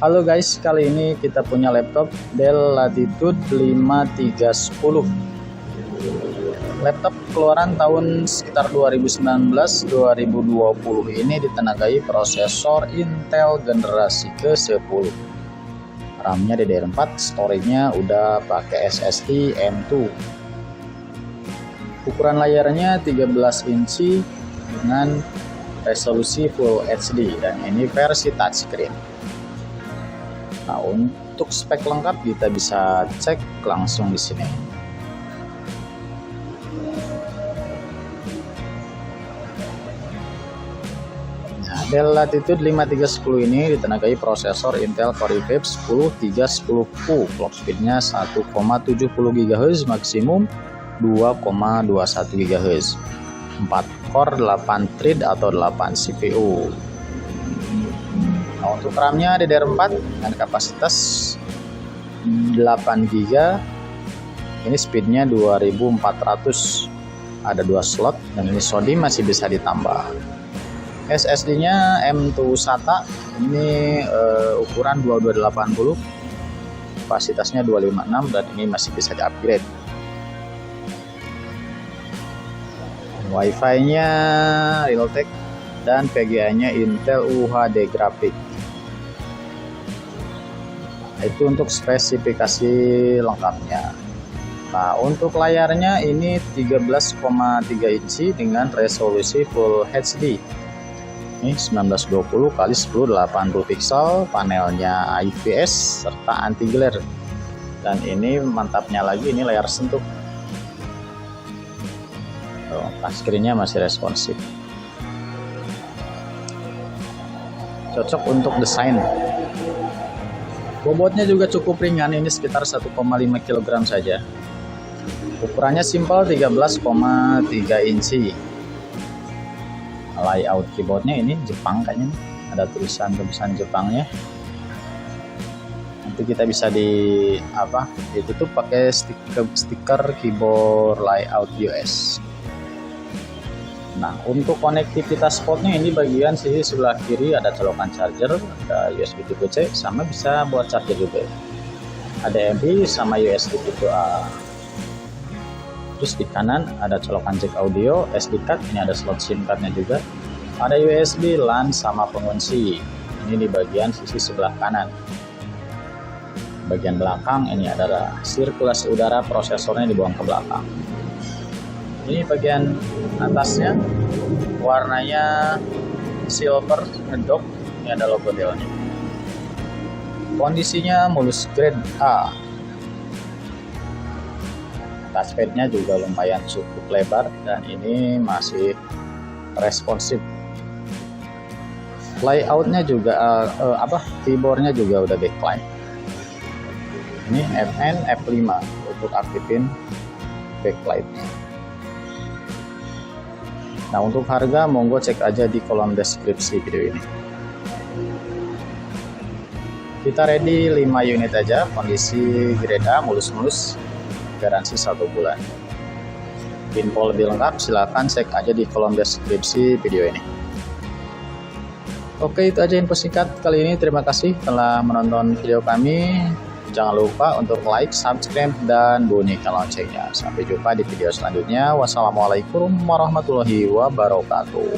Halo guys, kali ini kita punya laptop Dell Latitude 5310. Laptop keluaran tahun sekitar 2019-2020 ini ditenagai prosesor Intel generasi ke-10. RAM-nya DDR4, storage-nya udah pakai SSD M2. Ukuran layarnya 13 inci dengan resolusi Full HD dan ini versi touchscreen. Nah, untuk spek lengkap kita bisa cek langsung di sini. Nah, Dell Latitude 5310 ini ditenagai prosesor Intel Core i5-10310U, clock speednya 1,70 GHz, maksimum 2,21 GHz, 4 core, 8 thread atau 8 CPU. Nah, untuk RAM-nya DDR4 dengan kapasitas 8 GB. Ini speednya 2400. Ada 2 slot dan ini SODI masih bisa ditambah. SSD-nya M2 SATA. Ini ukuran 2280. Kapasitasnya 256 dan ini masih bisa di-upgrade. Wi-Fi-nya Realtek dan VGA-nya Intel UHD Graphic. Itu untuk spesifikasi lengkapnya. Nah, untuk layarnya ini 13,3 inci dengan resolusi Full HD. Ini 1920 x 1080 pixel, panelnya IPS serta anti glare. Dan ini mantapnya lagi, ini layar sentuh. Touchscreen-nya masih responsif. Cocok untuk desain. Bobotnya juga cukup ringan, ini sekitar 1,5 kg saja. Ukurannya simpel 13,3 inci. Layout keyboardnya ini Jepang kayaknya, ada tulisan Jepangnya. Nanti kita bisa ditutup pakai stiker keyboard layout US. Nah, untuk konektivitas portnya ini bagian sisi sebelah kiri ada colokan charger, ada USB tipe C, sama bisa buat charger juga. Ada MP sama USB tipe A. Terus di kanan ada colokan jack audio, SD card, ini ada slot SIM cardnya juga. Ada USB, LAN sama pengunci. Ini di bagian sisi sebelah kanan. Bagian belakang ini ada sirkulasi udara, prosesornya dibuang ke belakang. Ini bagian atasnya warnanya silver ngedok, ini ada logo Dell-nya. Kondisinya mulus grade A. Touchpad-nya juga lumayan cukup lebar dan ini masih responsif. Layout-nya juga keyboard-nya juga udah backlight. Ini FN F5 untuk aktifin backlight-nya. Nah, untuk harga monggo cek aja di kolom deskripsi video ini. Kita ready 5 unit aja, kondisi grade A mulus-mulus, garansi 1 bulan. Info lebih lengkap silahkan cek aja di kolom deskripsi video ini. Oke, itu aja info singkat kali ini. Terima kasih telah menonton video kami. Jangan lupa untuk like, subscribe, dan bunyikan loncengnya. Sampai jumpa di video selanjutnya. Wassalamualaikum warahmatullahi wabarakatuh.